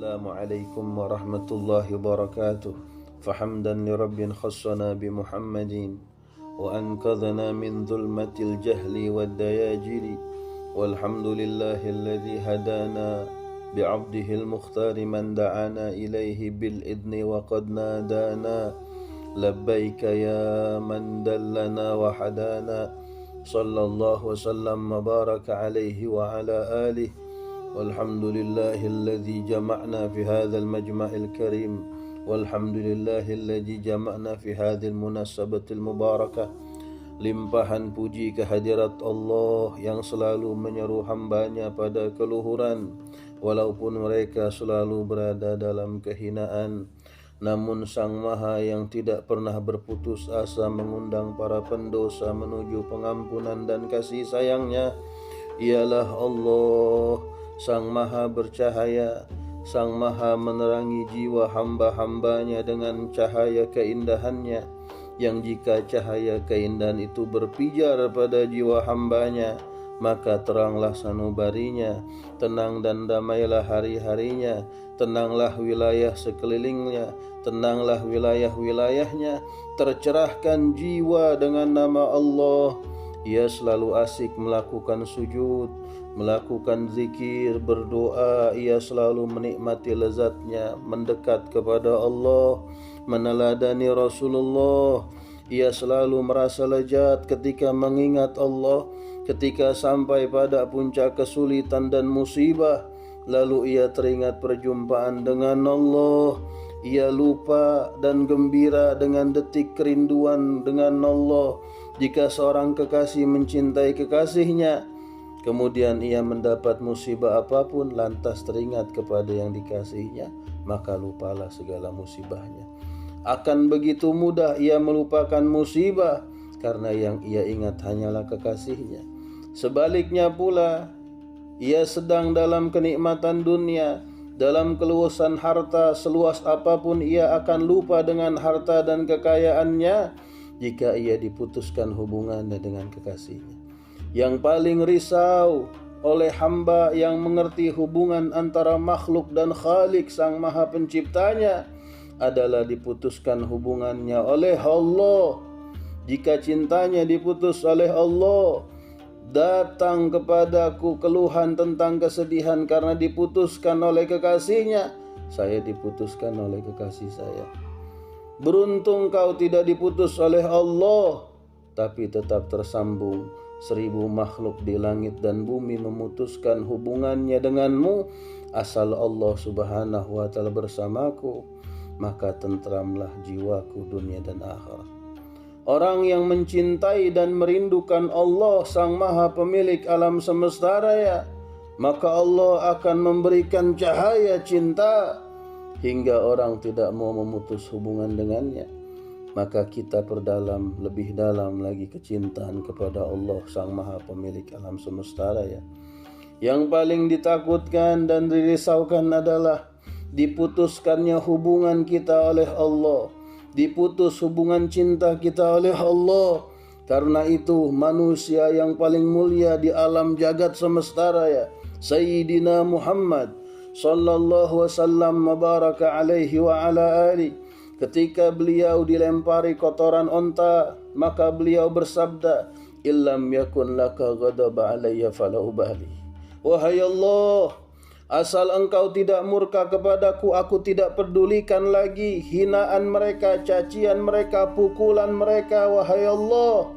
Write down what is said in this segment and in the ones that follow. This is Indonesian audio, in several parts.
Assalamualaikum warahmatullahi wabarakatuh. Fahamdan li rabbin khassana bi Muhammadin wa anqadhana min dhulmatil jahli wad dayajiri. Walhamdulillahi alladhi hadana bi 'abdihi al-mukhtar man da'ana ilayhi bil idni wa qad nadana. Labbaika ya man dallana wa hadana. Sallallahu wa sallam wa baraka alaihi wa ala alihi. والحمد لله الذي جمعنا في هذا المجمع الكريم والحمد لله الذي جمعنا في هذه المناسبة المباركة. Limpahan puji kehadirat Allah yang selalu menyeru hambanya pada keluhuran walaupun mereka selalu berada dalam kehinaan. Namun Sang Maha yang tidak pernah berputus asa mengundang para pendosa menuju pengampunan dan kasih sayangnya ialah Allah, Sang Maha bercahaya, Sang Maha menerangi jiwa hamba-hambanya dengan cahaya keindahannya, yang jika cahaya keindahan itu berpijar pada jiwa hambanya, maka teranglah sanubarinya, tenang dan damailah hari-harinya, tenanglah wilayah sekelilingnya, tenanglah wilayah-wilayahnya, tercerahkan jiwa dengan nama Allah. Ia selalu asik melakukan sujud, melakukan zikir, berdoa. Ia selalu menikmati lezatnya mendekat kepada Allah, meneladani Rasulullah. Ia selalu merasa lezat ketika mengingat Allah, ketika sampai pada puncak kesulitan dan musibah, lalu ia teringat perjumpaan dengan Allah. Ia lupa dan gembira dengan detik kerinduan dengan Allah. Jika seorang kekasih mencintai kekasihnya, kemudian ia mendapat musibah apapun, lantas teringat kepada yang dikasihinya, maka lupalah segala musibahnya. Akan begitu mudah ia melupakan musibah, karena yang ia ingat hanyalah kekasihnya. Sebaliknya pula, ia sedang dalam kenikmatan dunia, dalam keluasan harta seluas apapun, ia akan lupa dengan harta dan kekayaannya jika ia diputuskan hubungannya dengan kekasihnya. Yang paling risau oleh hamba yang mengerti hubungan antara makhluk dan Khalik, Sang Maha Penciptanya, adalah diputuskan hubungannya oleh Allah. Jika cintanya diputus oleh Allah, datang kepadaku keluhan tentang kesedihan karena diputuskan oleh kekasihnya. Saya diputuskan oleh kekasih saya. Beruntung kau tidak diputus oleh Allah, tapi tetap tersambung. 1000 makhluk di langit dan bumi memutuskan hubungannya denganmu. Asal Allah Subhanahu wa ta'ala bersamaku, maka tentramlah jiwaku dunia dan akhirat. Orang yang mencintai dan merindukan Allah, Sang Maha Pemilik alam semesta raya, maka Allah akan memberikan cahaya cinta hingga orang tidak mau memutus hubungan dengannya. Maka kita perdalam lebih dalam lagi kecintaan kepada Allah, Sang Maha Pemilik alam semesta raya. Yang paling ditakutkan dan dirisaukan adalah diputuskannya hubungan kita oleh Allah, diputus hubungan cinta kita oleh Allah. Karena itu manusia yang paling mulia di alam jagat semesta raya, Sayyidina Muhammad sallallahu wasallam mabaraka alaihi wa ala ali, ketika beliau dilempari kotoran onta, maka beliau bersabda, illam yakun laka ghadaba alayya fala ubali. Wahai Allah, asal engkau tidak murka kepadaku, aku tidak pedulikan lagi hinaan mereka, cacian mereka, pukulan mereka. Wahai Allah,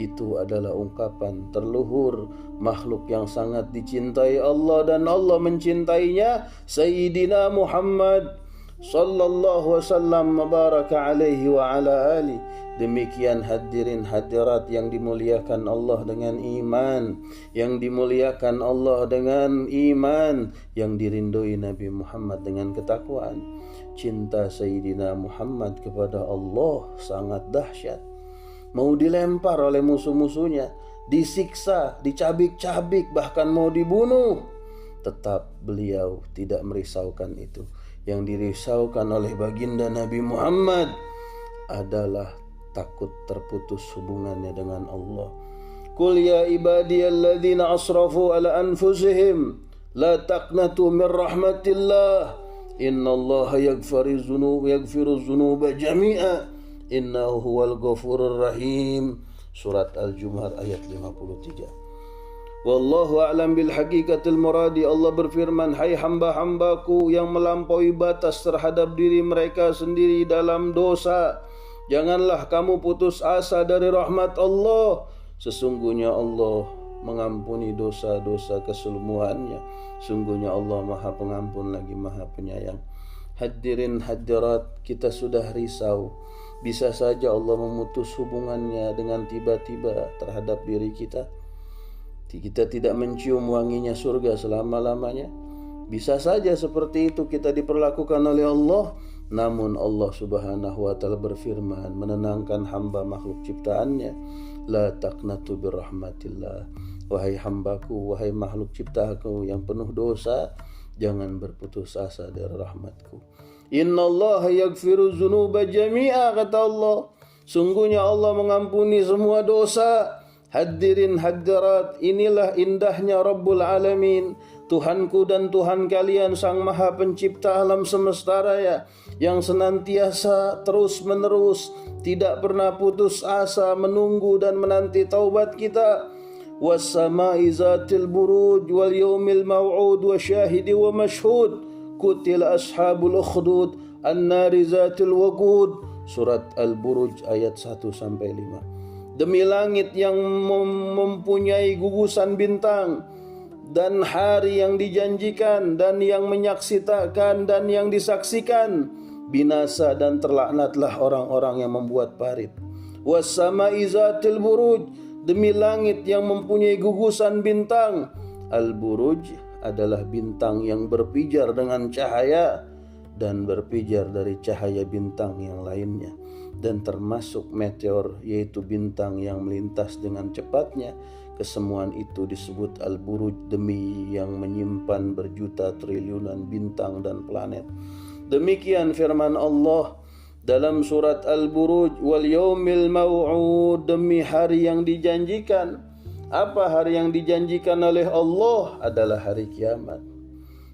itu adalah ungkapan terluhur makhluk yang sangat dicintai Allah dan Allah mencintainya, Sayyidina Muhammad sallallahu wasallam mabaraka alaihi wa ala ali. Demikian hadirin hadirat yang dimuliakan Allah dengan iman, yang dimuliakan Allah dengan iman, yang dirindui Nabi Muhammad dengan ketakwaan. Cinta Sayyidina Muhammad kepada Allah sangat dahsyat. Mau dilempar oleh musuh-musuhnya, disiksa, dicabik-cabik, bahkan mau dibunuh, tetap beliau tidak merisaukan itu. Yang dirisaukan oleh baginda Nabi Muhammad adalah takut terputus hubungannya dengan Allah. Qul ya ibadiyalladzina asrafu ala anfusihim la taqnatu min rahmatillah Innallaha yaghfiru dzunuba jami'a innahu huwal ghafurur rahim. Surat Al-Jumu'ah ayat 53. Wallahu a'lam bil haqiqatil muradi. Allah berfirman, hai hamba-hambaku yang melampaui batas terhadap diri mereka sendiri dalam dosa, janganlah kamu putus asa dari rahmat Allah. Sesungguhnya Allah mengampuni dosa-dosa keseluruhannya. Sungguhnya Allah Maha Pengampun lagi Maha Penyayang. Hadirin hadirat, kita sudah risau. Bisa saja Allah memutus hubungannya dengan tiba-tiba terhadap diri kita. Kita tidak mencium wanginya surga selama-lamanya. Bisa saja seperti itu kita diperlakukan oleh Allah. Namun Allah Subhanahu wa ta'ala berfirman menenangkan hamba makhluk ciptaannya, la taqnatu birrahmatillah. Wahai hambaku, wahai makhluk ciptaanku yang penuh dosa, jangan berputus asa dari rahmatku. Innallaha yaghfiru dzunuba jami'a, kata Allah. Sungguhnya Allah mengampuni semua dosa. Hadirin hadirat, inilah indahnya Rabbul Alamin, Tuhanku dan Tuhan kalian, Sang Maha Pencipta alam semesta raya, yang senantiasa terus menerus tidak pernah putus asa menunggu dan menanti taubat kita. Was-sama'i zatil buruj wal yaumil maw'ud wa syahidi wa mashhud kutila ashabul ukhdud an-nari zatil waqud. Surat Al-Buruj ayat 1-5. Demi langit yang mempunyai gugusan bintang, dan hari yang dijanjikan, dan yang menyaksikan, dan yang disaksikan, binasa dan terlaknatlah orang-orang yang membuat parit. Was-sama'i zatil buruj, demi langit yang mempunyai gugusan bintang. Al-Buruj adalah bintang yang berpijar dengan cahaya dan berpijar dari cahaya bintang yang lainnya, dan termasuk meteor, yaitu bintang yang melintas dengan cepatnya. Kesemuan itu disebut Al-Buruj, demi yang menyimpan berjuta triliunan bintang dan planet. Demikian firman Allah dalam surat Al-Buruj, wal yaumil maw'ud, demi hari yang dijanjikan. Apa hari yang dijanjikan oleh Allah? Adalah hari kiamat,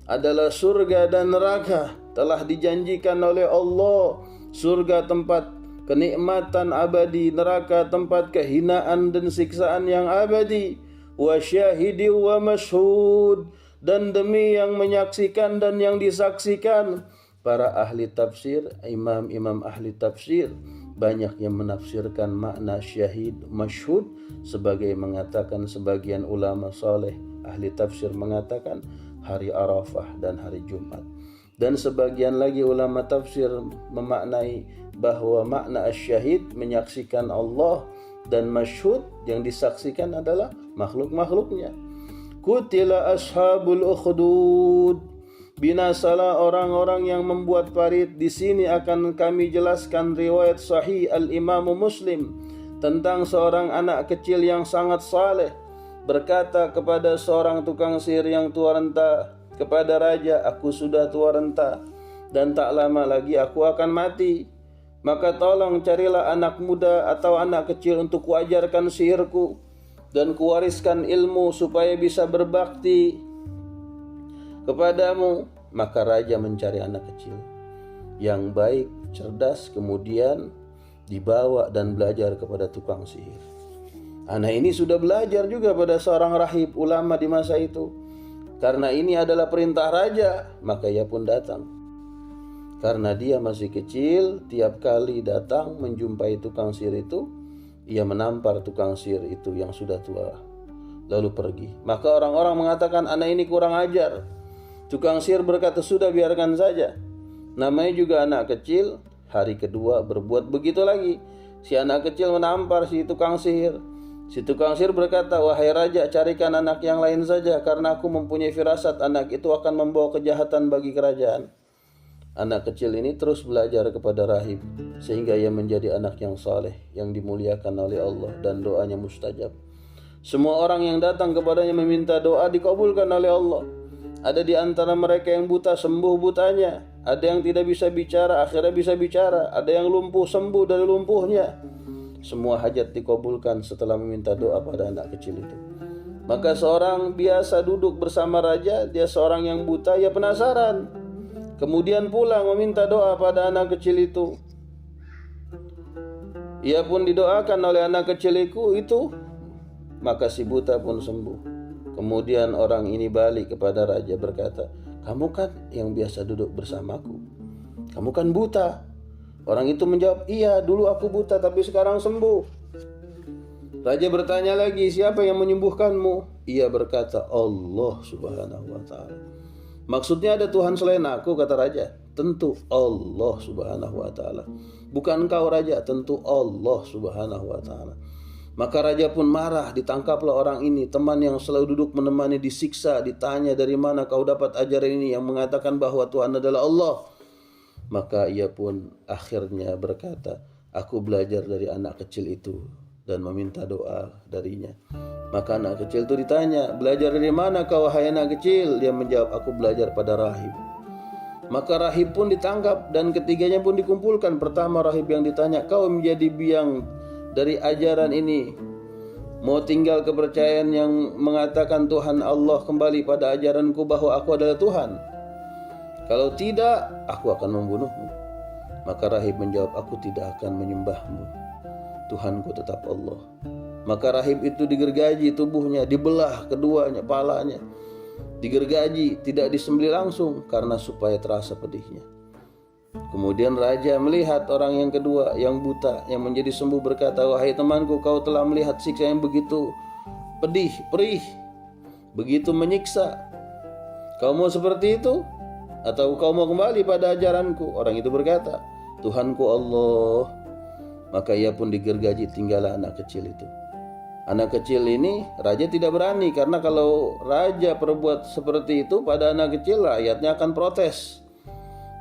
adalah surga dan neraka. Telah dijanjikan oleh Allah. Surga tempat kenikmatan abadi, neraka tempat kehinaan dan siksaan yang abadi. Wa syahidi wa mashhud, dan demi yang menyaksikan dan yang disaksikan. Para ahli tafsir, imam-imam ahli tafsir, banyak yang menafsirkan makna syahid masyhud sebagai mengatakan, sebagian ulama saleh ahli tafsir mengatakan hari Arafah dan hari Jumat. Dan sebagian lagi ulama tafsir memaknai bahwa makna asyahid menyaksikan Allah, dan masyhud yang disaksikan adalah makhluk-makhluknya. Kutila ashabul ukhdud, binasalah orang-orang yang membuat parit. Di sini akan kami jelaskan riwayat sahih Al-Imam Muslim tentang seorang anak kecil yang sangat saleh berkata kepada seorang tukang sihir yang tua renta, kepada raja, aku sudah tua renta dan tak lama lagi aku akan mati. Maka tolong carilah anak muda atau anak kecil untuk kuajarkan sihirku dan kuwariskan ilmu supaya bisa berbakti kepadamu. Maka raja mencari anak kecil yang baik, cerdas, kemudian dibawa dan belajar kepada tukang sihir. Anak ini sudah belajar juga pada seorang rahib ulama di masa itu. Karena ini adalah perintah raja, maka ia pun datang. Karena dia masih kecil, tiap kali datang menjumpai tukang sihir itu, ia menampar tukang sihir itu yang sudah tua, lalu pergi. Maka orang-orang mengatakan anak ini kurang ajar. Tukang sihir berkata, sudah biarkan saja. Namanya juga anak kecil. Hari kedua berbuat begitu lagi. Si anak kecil menampar si tukang sihir. Si tukang sihir berkata, wahai raja, carikan anak yang lain saja, karena aku mempunyai firasat anak itu akan membawa kejahatan bagi kerajaan. Anak kecil ini terus belajar kepada rahib, sehingga ia menjadi anak yang saleh, yang dimuliakan oleh Allah, dan doanya mustajab. Semua orang yang datang kepadanya meminta doa dikabulkan oleh Allah. Ada di antara mereka yang buta, sembuh butanya. Ada yang tidak bisa bicara, akhirnya bisa bicara. Ada yang lumpuh, sembuh dari lumpuhnya. Semua hajat dikabulkan setelah meminta doa pada anak kecil itu. Maka seorang biasa duduk bersama raja, dia seorang yang buta, ia penasaran. Kemudian pulang meminta doa pada anak kecil itu. Ia pun didoakan oleh anak kecil itu, maka si buta pun sembuh. Kemudian orang ini balik kepada raja berkata, "Kamu kan yang biasa duduk bersamaku. Kamu kan buta." Orang itu menjawab, "Iya, dulu aku buta tapi sekarang sembuh." Raja bertanya lagi, "Siapa yang menyembuhkanmu?" Ia berkata, "Allah Subhanahu wa ta'ala." "Maksudnya ada Tuhan selain aku?" kata raja. "Tentu Allah Subhanahu wa ta'ala." "Bukan engkau raja?" "Tentu Allah Subhanahu wa ta'ala." Maka raja pun marah. Ditangkaplah orang ini, teman yang selalu duduk menemani, disiksa, ditanya, "Dari mana kau dapat ajaran ini yang mengatakan bahwa Tuhan adalah Allah?" Maka ia pun akhirnya berkata, "Aku belajar dari anak kecil itu," dan meminta doa darinya. Maka anak kecil itu ditanya, "Belajar dari mana kau, wahai anak kecil?" Dia menjawab, "Aku belajar pada rahib." Maka rahib pun ditangkap dan ketiganya pun dikumpulkan. Pertama rahib yang ditanya, "Kau menjadi biang dari ajaran ini, mau tinggal kepercayaan yang mengatakan Tuhan Allah kembali pada ajaranku bahwa aku adalah Tuhan? Kalau tidak, aku akan membunuhmu." Maka rahib menjawab, "Aku tidak akan menyembahmu. Tuhanku tetap Allah." Maka rahib itu digergaji tubuhnya, dibelah keduanya palanya, digergaji, tidak disembelih langsung karena supaya terasa pedihnya. Kemudian raja melihat orang yang kedua, yang buta, yang menjadi sembuh, berkata, "Wahai temanku, kau telah melihat siksa yang begitu pedih, perih, begitu menyiksa. Kau mau seperti itu? Atau kau mau kembali pada ajaranku?" Orang itu berkata, "Tuhanku Allah." Maka ia pun digergaji, tinggallah anak kecil itu. Anak kecil ini raja tidak berani, karena kalau raja perbuat seperti itu pada anak kecil, rakyatnya akan protes.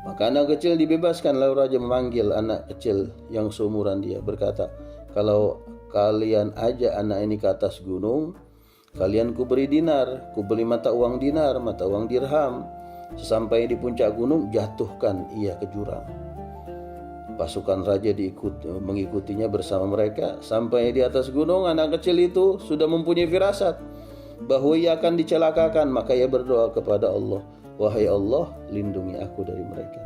Maka anak kecil dibebaskan. Lalu raja memanggil anak kecil yang seumuran dia, berkata, "Kalau kalian ajak anak ini ke atas gunung, kalian kuberi dinar, kuberi mata uang dinar, mata uang dirham. Sesampai di puncak gunung, jatuhkan ia ke jurang." Pasukan raja mengikutinya bersama mereka. Sampai di atas gunung, anak kecil itu sudah mempunyai firasat bahwa ia akan dicelakakan. Maka ia berdoa kepada Allah, "Wahai Allah, lindungi aku dari mereka."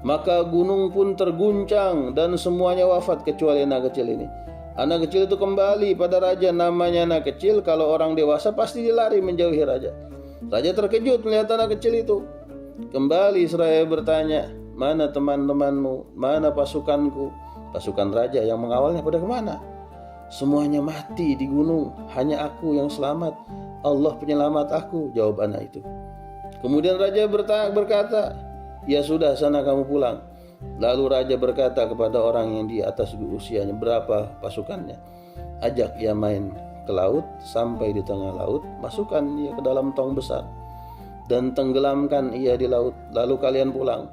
Maka gunung pun terguncang dan semuanya wafat kecuali anak kecil ini. Anak kecil itu kembali pada raja. Namanya anak kecil, kalau orang dewasa pasti dia lari menjauhi raja. Raja terkejut melihat anak kecil itu. Kembali Seraya bertanya, "Mana teman-temanmu? Mana pasukanku?" Pasukan raja yang mengawalnya pada kemana? "Semuanya mati di gunung, hanya aku yang selamat. Allah penyelamat aku," jawab anak itu. Kemudian raja berkata, "Ya sudah, sana kamu pulang." Lalu raja berkata kepada orang yang di atas usianya, "Berapa pasukannya? Ajak ia main ke laut, sampai di tengah laut, masukkan ia ke dalam tong besar, dan tenggelamkan ia di laut, lalu kalian pulang."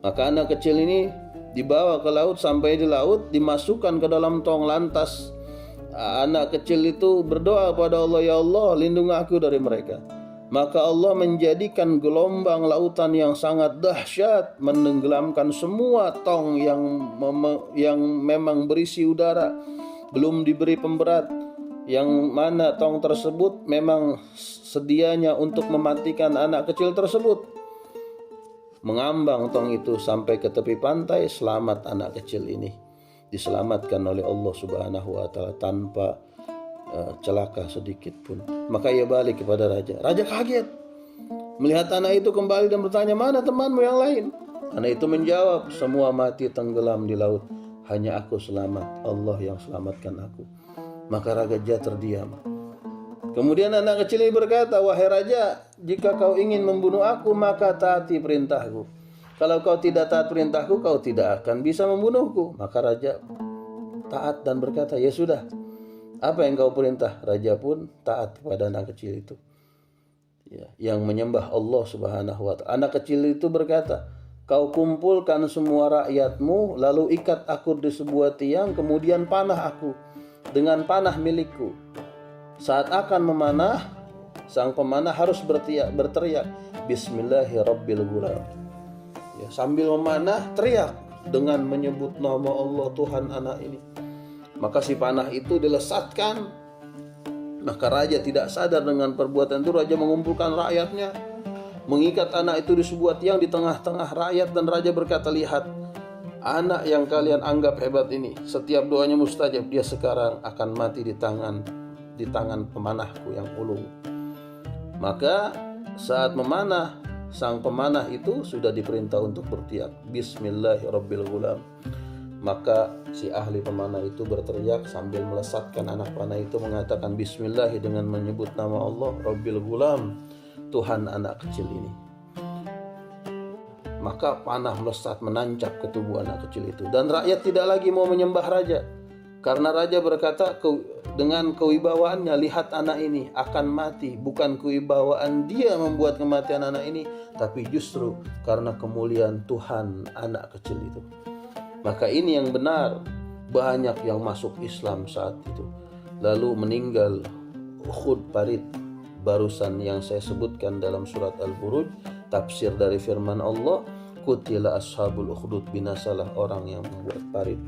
Maka anak kecil ini dibawa ke laut, sampai di laut, dimasukkan ke dalam tong. Lantas anak kecil itu berdoa pada Allah, "Ya Allah, lindungi aku dari mereka." Maka Allah menjadikan gelombang lautan yang sangat dahsyat, menenggelamkan semua tong yang memang berisi udara, belum diberi pemberat, yang mana tong tersebut memang sedianya untuk mematikan anak kecil tersebut. Mengambang tong itu sampai ke tepi pantai. Selamat anak kecil ini, diselamatkan oleh Allah Subhanahu wa ta'ala tanpa celaka sedikit pun. Maka ia balik kepada raja. Raja kaget melihat anak itu kembali dan bertanya, "Mana temanmu yang lain?" Anak itu menjawab, "Semua mati tenggelam di laut, hanya aku selamat. Allah yang selamatkan aku." Maka raja terdiam. Kemudian anak kecil ini berkata, "Wahai raja, jika kau ingin membunuh aku, maka taati perintahku. Kalau kau tidak taat perintahku, kau tidak akan bisa membunuhku." Maka raja taat dan berkata, "Ya sudah, apa yang kau perintah?" Raja pun taat kepada anak kecil itu, yang menyembah Allah Subhanahu wa ta'ala. Anak kecil itu berkata, "Kau kumpulkan semua rakyatmu, lalu ikat aku di sebuah tiang, kemudian panah aku dengan panah milikku. Saat akan memanah, sang pemanah harus berteriak, 'Bismillahirrabbilgulam.' Sambil memanah, teriak dengan menyebut nama Allah, Tuhan anak ini. Maka si panah itu dilesatkan. Maka raja tidak sadar dengan perbuatan itu. Raja mengumpulkan rakyatnya, mengikat anak itu di sebuah tiang di tengah-tengah rakyat, dan raja berkata, lihat, anak yang kalian anggap hebat ini, setiap doanya mustajab, dia sekarang akan mati di tangan pemanahku yang ulung. Maka saat memanah, sang pemanah itu sudah diperintah untuk berteriak, Bismillahirrabbilgulam. Maka si ahli pemanah itu berteriak sambil melesatkan anak panah itu, mengatakan Bismillah dengan menyebut nama Allah, Rabbil Gulam, Tuhan anak kecil ini. Maka panah melesat menancap ke tubuh anak kecil itu, dan rakyat tidak lagi mau menyembah raja, karena raja berkata dengan kewibawaannya, lihat anak ini akan mati, bukan kewibawaan dia membuat kematian anak ini, tapi justru karena kemuliaan Tuhan anak kecil itu. Maka ini yang benar. Banyak yang masuk Islam saat itu, lalu meninggal Ukhud parit barusan yang saya sebutkan dalam surat Al-Buruj, tafsir dari firman Allah, Qutila ashabul ukhdud, binasalah orang yang membuat parit.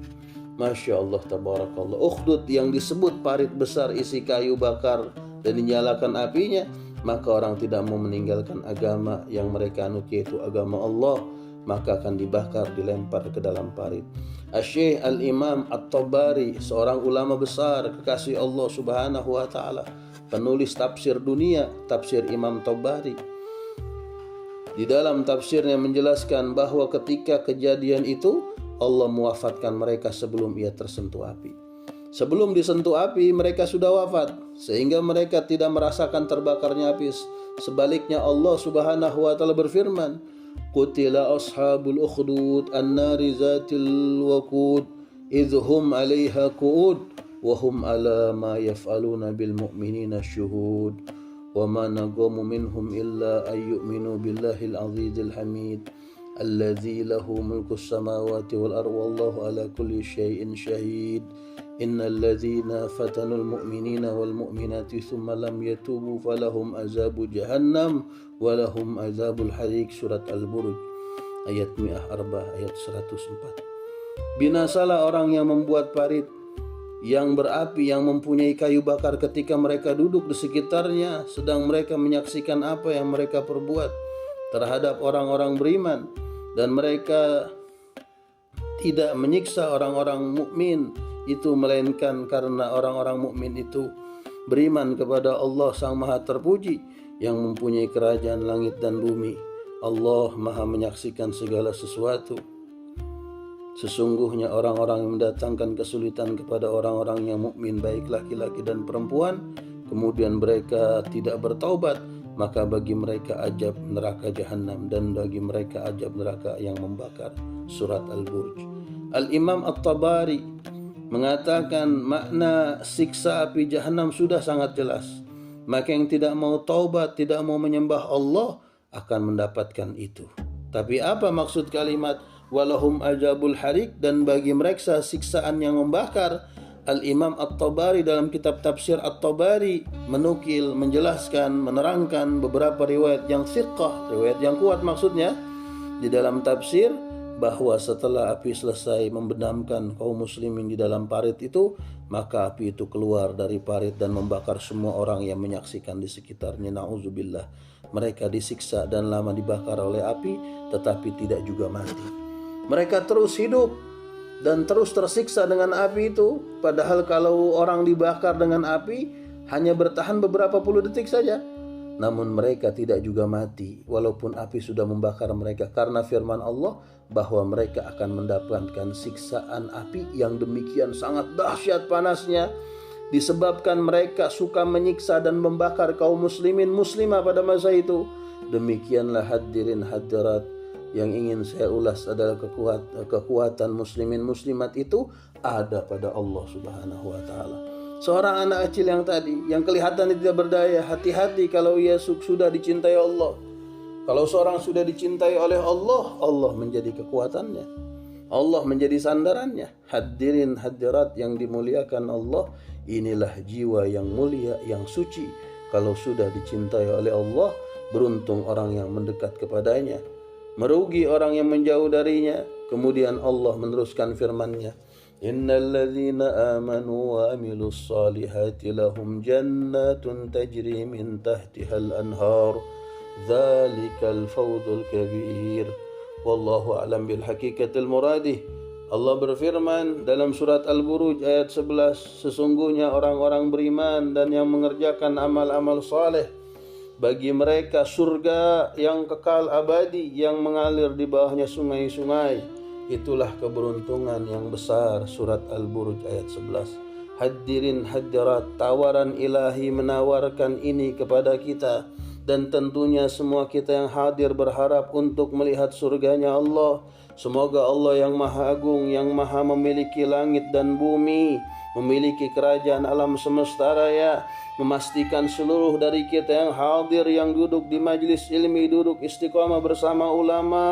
Masya Allah, tabarakallah. Ukhdud yang disebut parit besar isi kayu bakar dan dinyalakan apinya, maka orang tidak mau meninggalkan agama yang mereka anut, yaitu agama Allah, maka akan dibakar, dilempar ke dalam parit. Asy-Syaikh Al-Imam At-Tabari, seorang ulama besar kekasih Allah Subhanahu wa taala, penulis tafsir dunia, tafsir Imam Tabari, di dalam tafsirnya menjelaskan bahwa ketika kejadian itu Allah mewafatkan mereka sebelum ia tersentuh api. Sebelum disentuh api mereka sudah wafat, sehingga mereka tidak merasakan terbakarnya api. Sebaliknya Allah Subhanahu wa taala berfirman, Qutila ashabul ukhdud an-nari zatil waqud idhum 'alaiha qu'ud wa hum 'ala ma yaf'aluna bil mu'minina syuhud wa ma naqamu minhum illa ay yu'minu billahil 'azizil hamid alladzi lahu mulkus samawati wal ardi wallahu 'ala kulli syai'in syahid innal ladzina fatanul mu'minina wal mu'minati thumma lam yatubu falahum azabu jahannam walahum azabul hariq. Surat Al-Buruj ayat 104, ayat 104. Binasalah orang yang membuat parit yang berapi, yang mempunyai kayu bakar ketika mereka duduk di sekitarnya, sedang mereka menyaksikan apa yang mereka perbuat terhadap orang-orang beriman, dan mereka tidak menyiksa orang-orang mukmin itu melainkan karena orang-orang mukmin itu beriman kepada Allah Sang Maha Terpuji yang mempunyai kerajaan langit dan bumi. Allah Maha menyaksikan segala sesuatu. Sesungguhnya orang-orang yang mendatangkan kesulitan kepada orang-orang yang mukmin, baik laki-laki dan perempuan, kemudian mereka tidak bertaubat, maka bagi mereka azab neraka jahanam, dan bagi mereka azab neraka yang membakar. Surat Al-Buruj. Al-Imam At-Tabari mengatakan makna siksa api jahanam sudah sangat jelas. Maka yang tidak mau taubat, tidak mau menyembah Allah akan mendapatkan itu. Tapi apa maksud kalimat walahum ajabul harik, dan bagi mereka siksaan yang membakar? Al-Imam At-Tabari dalam kitab tafsir At-Tabari menukil, menjelaskan, menerangkan beberapa riwayat yang thiqah, riwayat yang kuat maksudnya, di dalam tafsir, bahwa setelah api selesai membenamkan kaum muslimin di dalam parit itu, maka api itu keluar dari parit dan membakar semua orang yang menyaksikan di sekitarnya. Na'udzubillah. Mereka disiksa dan lama dibakar oleh api, tetapi tidak juga mati. Mereka terus hidup dan terus tersiksa dengan api itu. Padahal kalau orang dibakar dengan api hanya bertahan beberapa puluh detik saja. Namun mereka tidak juga mati walaupun api sudah membakar mereka, karena firman Allah bahwa mereka akan mendapatkan siksaan api yang demikian sangat dahsyat panasnya, disebabkan mereka suka menyiksa dan membakar kaum muslimin muslimah pada masa itu. Demikianlah hadirin hadirat yang ingin saya ulas adalah kekuatan muslimin muslimat itu ada pada Allah Subhanahu wa taala. Seorang anak kecil yang tadi, yang kelihatan tidak berdaya, hati-hati kalau ia sudah dicintai Allah. Kalau seorang sudah dicintai oleh Allah, Allah menjadi kekuatannya, Allah menjadi sandarannya. Hadirin hadirat yang dimuliakan Allah, inilah jiwa yang mulia, yang suci. Kalau sudah dicintai oleh Allah, beruntung orang yang mendekat kepadanya, merugi orang yang menjauh darinya. Kemudian Allah meneruskan firman-Nya, Innal ladzina amanu wa amilus salihati lahum jannatun tajri min tahtihal anhar Dzalikal fawzul kabir. Wallahu a'lam bil haqiqatil muradih. Allah berfirman dalam surat Al-Buruj ayat 11, sesungguhnya orang-orang beriman dan yang mengerjakan amal-amal saleh, bagi mereka surga yang kekal abadi yang mengalir di bawahnya sungai-sungai. Itulah keberuntungan yang besar. Surat Al-Buruj ayat 11. Hadirin hadirat, tawaran ilahi menawarkan ini kepada kita, dan tentunya semua kita yang hadir berharap untuk melihat surganya Allah. Semoga Allah yang maha agung, yang maha memiliki langit dan bumi, memiliki kerajaan alam semesta raya, memastikan seluruh dari kita yang hadir, yang duduk di majlis ilmi, duduk istiqamah bersama ulama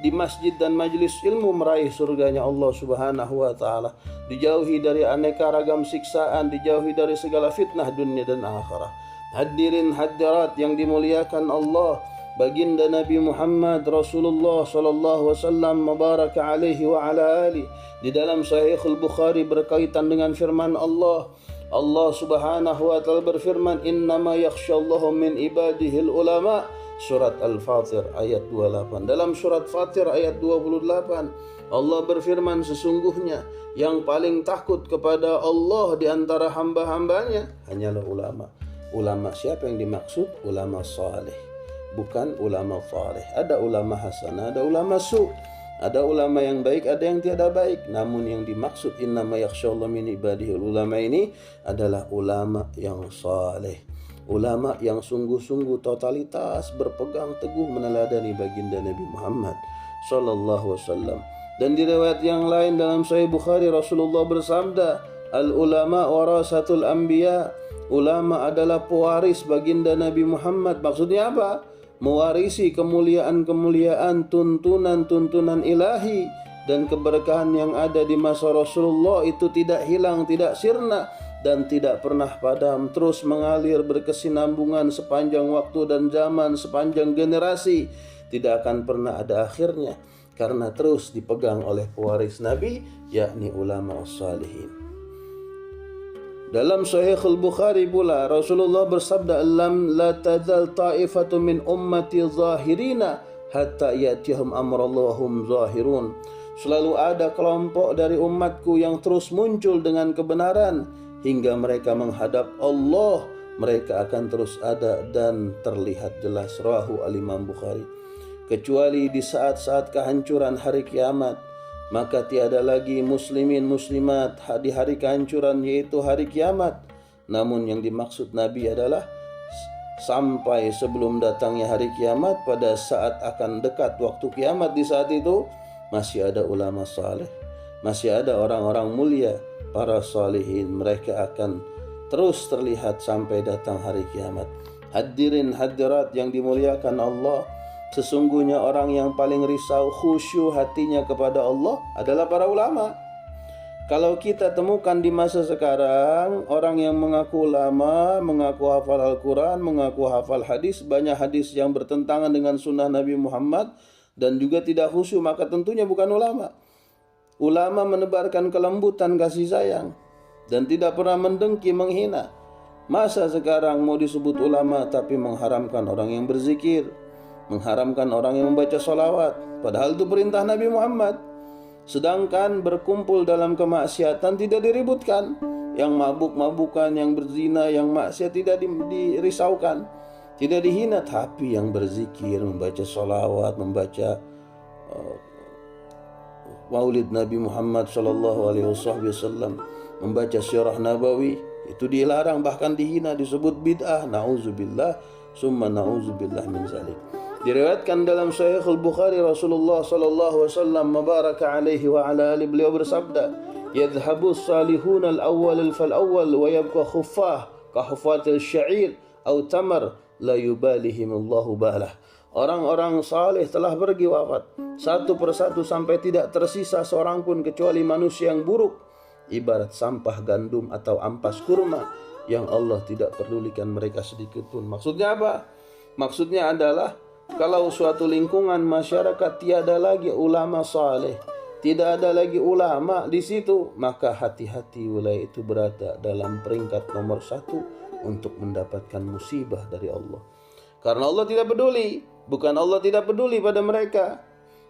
di masjid dan majlis ilmu, meraih surganya Allah Subhanahu wa taala, dijauhi dari aneka ragam siksaan, dijauhi dari segala fitnah dunia dan akhirat. Hadirin hadirat yang dimuliakan Allah, baginda Nabi Muhammad Rasulullah sallallahu wasallam mubaraka alaihi wa ala ali, di dalam Sahih Al-Bukhari berkaitan dengan firman Allah. Allah Subhanahu wa taala berfirman, innama yakhshallahu min ibadihil ulama. Surat Al-Fatir ayat 28. Dalam surat Fatir ayat 28, Allah berfirman, sesungguhnya yang paling takut kepada Allah di antara hamba-hambanya hanyalah ulama. Ulama siapa yang dimaksud? Ulama saleh, bukan ulama saleh. Ada ulama hasanah, ada ulama su'. Ada ulama yang baik, ada yang tidak baik. Namun yang dimaksud innama yakhshallahu min ibadihil ulama ini adalah ulama yang saleh. Ulama yang sungguh-sungguh totalitas berpegang teguh meneladani baginda Nabi Muhammad sallallahu wasallam. Dan di riwayat yang lain dalam Sahih Bukhari, Rasulullah bersabda, al ulama warasatul anbiya. Ulama adalah pewaris baginda Nabi Muhammad. Maksudnya apa? Mewarisi kemuliaan-kemuliaan, tuntunan-tuntunan ilahi dan keberkahan yang ada di masa Rasulullah itu tidak hilang, tidak sirna, dan tidak pernah padam, terus mengalir berkesinambungan sepanjang waktu dan zaman, sepanjang generasi, tidak akan pernah ada akhirnya, karena terus dipegang oleh pewaris Nabi, yakni ulama as-salihin. Dalam Sahih Al-Bukhari pula Rasulullah bersabda, lam la tazal ta'ifatu min ummati zahirina hatta yatihum amrallahum zahirun. Selalu ada kelompok dari umatku yang terus muncul dengan kebenaran hingga mereka menghadap Allah. Mereka akan terus ada dan terlihat jelas. Rawahu al-Imam Bukhari. Kecuali di saat-saat kehancuran hari kiamat, maka tiada lagi muslimin muslimat di hari kehancuran, yaitu hari kiamat. Namun yang dimaksud Nabi adalah sampai sebelum datangnya hari kiamat, pada saat akan dekat waktu kiamat, di saat itu masih ada ulama saleh, masih ada orang-orang mulia, para salihin. Mereka akan terus terlihat sampai datang hari kiamat. Hadirin hadirat yang dimuliakan Allah, sesungguhnya orang yang paling risau, khusyuk hatinya kepada Allah adalah para ulama. Kalau kita temukan di masa sekarang, orang yang mengaku ulama, mengaku hafal Al-Quran, mengaku hafal hadis, banyak hadis yang bertentangan dengan sunnah Nabi Muhammad, dan juga tidak khusyuk, maka tentunya bukan ulama. Ulama menebarkan kelembutan kasih sayang dan tidak pernah mendengki, menghina. Masa sekarang mau disebut ulama tapi mengharamkan orang yang berzikir, mengharamkan orang yang membaca sholawat, padahal itu perintah Nabi Muhammad. Sedangkan berkumpul dalam kemaksiatan tidak diributkan, yang mabuk-mabukan, yang berzina, yang maksiat tidak dirisaukan, tidak dihina. Tapi yang berzikir, membaca sholawat, membaca maulid Nabi Muhammad SAW, membaca sirah Nabawi, itu dilarang, bahkan dihina, disebut bid'ah. Na'udzubillah, summa na'udzubillah min zalik. Diriwayatkan dalam Sahih Al-Bukhari, Rasulullah sallallahu wasallam mubaraka alaihi wa ala alihi, beliau bersabda, yadhhabu salihun al-awwal fal-awwal wa yabqa khuffah ka khuffatil sya'ir atau tamar la yubalihimullahu balah. Orang-orang saleh telah pergi wafat satu persatu sampai tidak tersisa seorang pun kecuali manusia yang buruk, ibarat sampah gandum atau ampas kurma yang Allah tidak pedulikan mereka sedikit pun. Maksudnya apa? Maksudnya adalah kalau suatu lingkungan masyarakat tiada lagi ulama saleh, tidak ada lagi ulama di situ, maka hati-hati wilayah itu berada dalam peringkat nomor 1 untuk mendapatkan musibah dari Allah. Karena Allah tidak peduli. Bukan Allah tidak peduli pada mereka,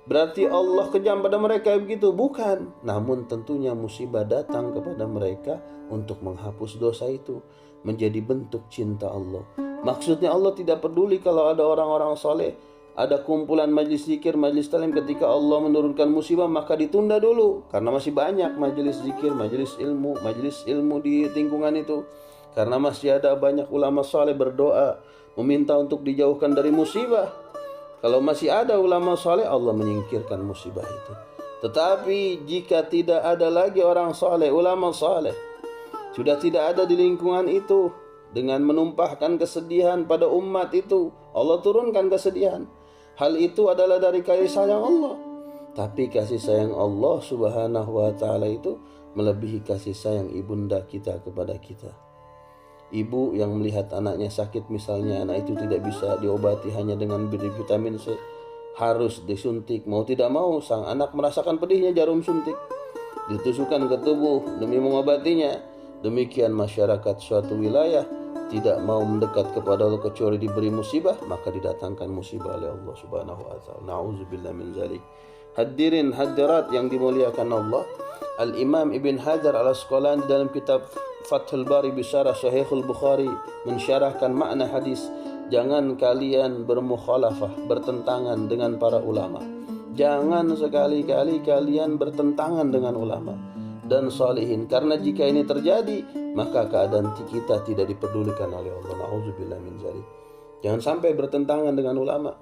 berarti Allah kejam pada mereka, begitu. Bukan. Namun tentunya musibah datang kepada mereka untuk menghapus dosa itu, menjadi bentuk cinta Allah. Maksudnya Allah tidak peduli kalau ada orang-orang soleh, ada kumpulan majlis zikir, majlis talim, ketika Allah menurunkan musibah maka ditunda dulu. Karena masih banyak majlis zikir, majlis ilmu di lingkungan itu. Karena masih ada banyak ulama soleh berdoa, meminta untuk dijauhkan dari musibah. Kalau masih ada ulama soleh, Allah menyingkirkan musibah itu. Tetapi jika tidak ada lagi orang soleh, ulama soleh, sudah tidak ada di lingkungan itu, dengan menumpahkan kesedihan pada umat itu, Allah turunkan kesedihan. Hal itu adalah dari kasih sayang Allah. Tapi kasih sayang Allah subhanahu wa ta'ala itu melebihi kasih sayang ibunda kita kepada kita. Ibu yang melihat anaknya sakit, misalnya anak itu tidak bisa diobati hanya dengan beri vitamin C, harus disuntik. Mau tidak mau sang anak merasakan pedihnya jarum suntik, ditusukkan ke tubuh demi mengobatinya. Demikian masyarakat suatu wilayah tidak mau mendekat kepada Allah kecuali diberi musibah, maka didatangkan musibah oleh Allah subhanahu wa ta'ala. Na'udzubillah min zalik. Hadirin hadirat yang dimuliakan Allah, Al-Imam Ibn Hajar Al-Asqalani dalam kitab Fathul Bari bisyarah Sahihul Bukhari mensyarahkan makna hadis, jangan kalian bermukhalafah, bertentangan dengan para ulama. Jangan sekali-kali kalian bertentangan dengan ulama dan salihin, karena jika ini terjadi maka keadaan kita tidak dipedulikan oleh Allah. Na'udzubillah min zalik. Jangan sampai bertentangan dengan ulama.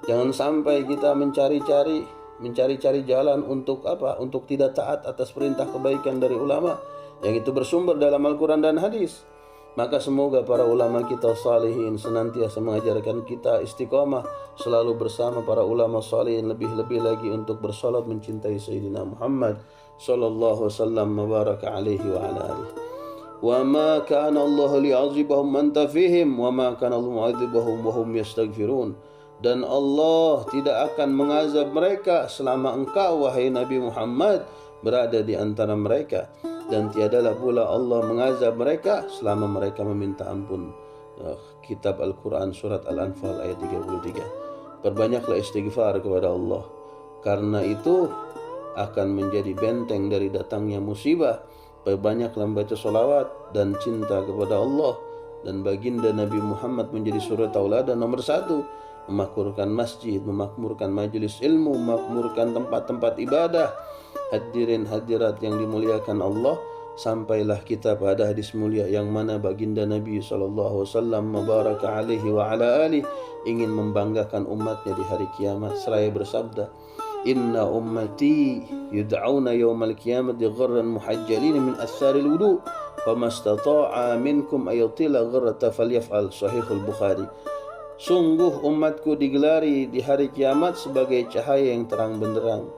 Jangan sampai kita mencari-cari jalan untuk apa? Untuk tidak taat atas perintah kebaikan dari ulama yang itu bersumber dalam Al-Quran dan hadis. Maka semoga para ulama kita salihin senantiasa mengajarkan kita istiqamah, selalu bersama para ulama salihin, lebih-lebih lagi untuk bersolat mencintai Sayyidina Muhammad sallallahu wasallam baraka alaihi wa ala alihi. Wa ma kana Allah li'azibahum anta fihim wa ma kana Allah mu'adzibahum wa hum yastaghfirun. Dan Allah tidak akan mengazab mereka selama engkau wahai Nabi Muhammad berada di antara mereka, dan tiadalah pula Allah mengazab mereka selama mereka meminta ampun. Kitab Al-Quran surat Al-Anfal ayat 33. Perbanyaklah istighfar kepada Allah, karena itu akan menjadi benteng dari datangnya musibah. Perbanyaklah membaca salawat dan cinta kepada Allah, dan baginda Nabi Muhammad menjadi suri tauladan nomor 1, memakmurkan masjid, memakmurkan majelis ilmu, memakmurkan tempat-tempat ibadah. Hadirin hadirat yang dimuliakan Allah, sampailah kita pada hadis mulia yang mana baginda Nabi sallallahu wasallam mubaraka alaihi wa ala alihi ingin membanggakan umatnya di hari kiamat seraya bersabda, inna ummati yud'auna yawmal qiyamati ghurran muhajjalin min asharil wudu famastata'a minkum ayatila ghurrata falyaf'al. Sahihul Bukhari. Sungguh umatku digelari di hari kiamat sebagai cahaya yang terang benderang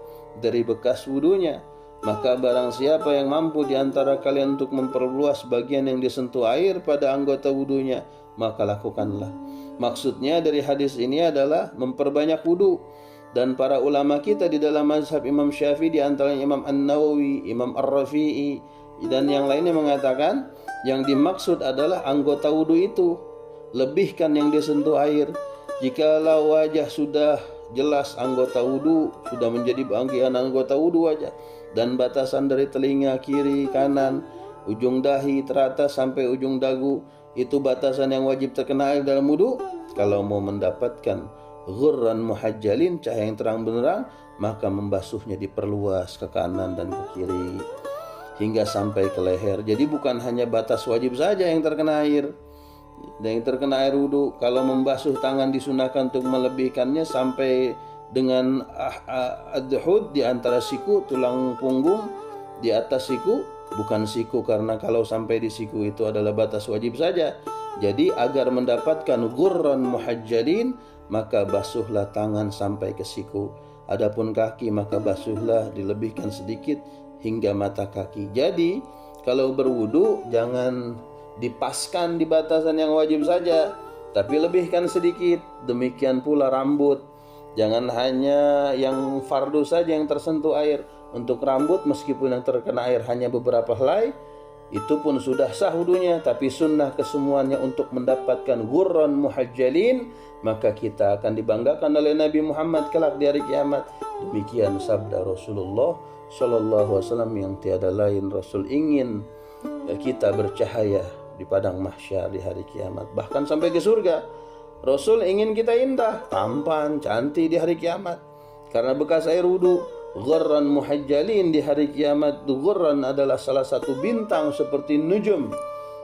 dari bekas wudunya, maka barang siapa yang mampu di antara kalian untuk memperluas bagian yang disentuh air pada anggota wudunya, maka lakukanlah. Maksudnya dari hadis ini adalah memperbanyak wudu. Dan para ulama kita di dalam mazhab Imam Syafi'i, di antaranya Imam An-Nawawi, Imam Ar-Rafi'i dan yang lainnya mengatakan yang dimaksud adalah anggota wudu itu, lebihkan yang disentuh air. Jikalau wajah sudah jelas anggota wudu, sudah menjadi bagian anggota wudu wajah, dan batasan dari telinga kiri kanan, ujung dahi teratas sampai ujung dagu, itu batasan yang wajib terkena air dalam wudu. Kalau mau mendapatkan ghurran muhajjalin, cahaya yang terang benderang, maka membasuhnya diperluas ke kanan dan ke kiri hingga sampai ke leher. Jadi bukan hanya batas wajib saja yang terkena air, dan yang terkena air wudu. Kalau membasuh tangan disunahkan untuk melebihkannya sampai dengan adhud, di antara siku, tulang punggung di atas siku, bukan siku, karena kalau sampai di siku itu adalah batas wajib saja. Jadi agar mendapatkan ghurran muhajjalin, maka basuhlah tangan sampai ke siku. Adapun kaki maka basuhlah, dilebihkan sedikit hingga mata kaki. Jadi kalau berwudu jangan dipaskan di batasan yang wajib saja, tapi lebihkan sedikit. Demikian pula rambut, jangan hanya yang fardu saja yang tersentuh air. Untuk rambut meskipun yang terkena air hanya beberapa helai, itu pun sudah sah wudunya, tapi sunnah kesemuanya untuk mendapatkan ghurran muhajjalin, maka kita akan dibanggakan oleh Nabi Muhammad kelak di hari kiamat. Demikian sabda Rasulullah sallallahu alaihi wasallam yang tiada lain. Rasul ingin kita bercahaya di padang mahsyar di hari kiamat, bahkan sampai ke surga. Rasul ingin kita indah, tampan, cantik di hari kiamat karena bekas air wudu. Ghurran muhajjalin di hari kiamat. Ghurran adalah salah satu bintang seperti nujum,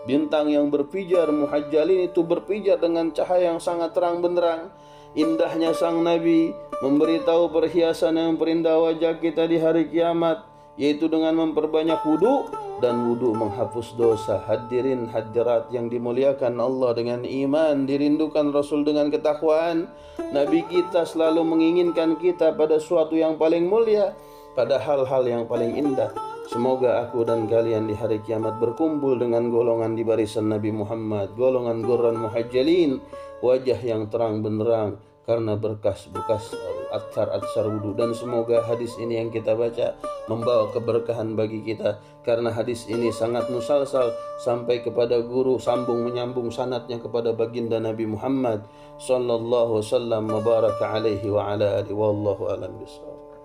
bintang yang berpijar. Muhajjalin itu berpijar dengan cahaya yang sangat terang benderang. Indahnya sang Nabi memberitahu perhiasan yang memperindah wajah kita di hari kiamat, yaitu dengan memperbanyak wudu, dan wudu menghapus dosa. Hadirin hadirat yang dimuliakan Allah, dengan iman dirindukan Rasul dengan ketakwaan. Nabi kita selalu menginginkan kita pada suatu yang paling mulia, pada hal-hal yang paling indah. Semoga aku dan kalian di hari kiamat berkumpul dengan golongan di barisan Nabi Muhammad, golongan ghurran muhajjalin, wajah yang terang benderang karena bekas-bekas athar wudu. Dan semoga hadis ini yang kita baca membawa keberkahan bagi kita, karena hadis ini sangat musalsal sampai kepada guru, sambung menyambung sanadnya kepada baginda Nabi Muhammad sallallahu alaihi wasallam, mubaraka alaihi wa ala alihi, wallahu a'lam bishawab.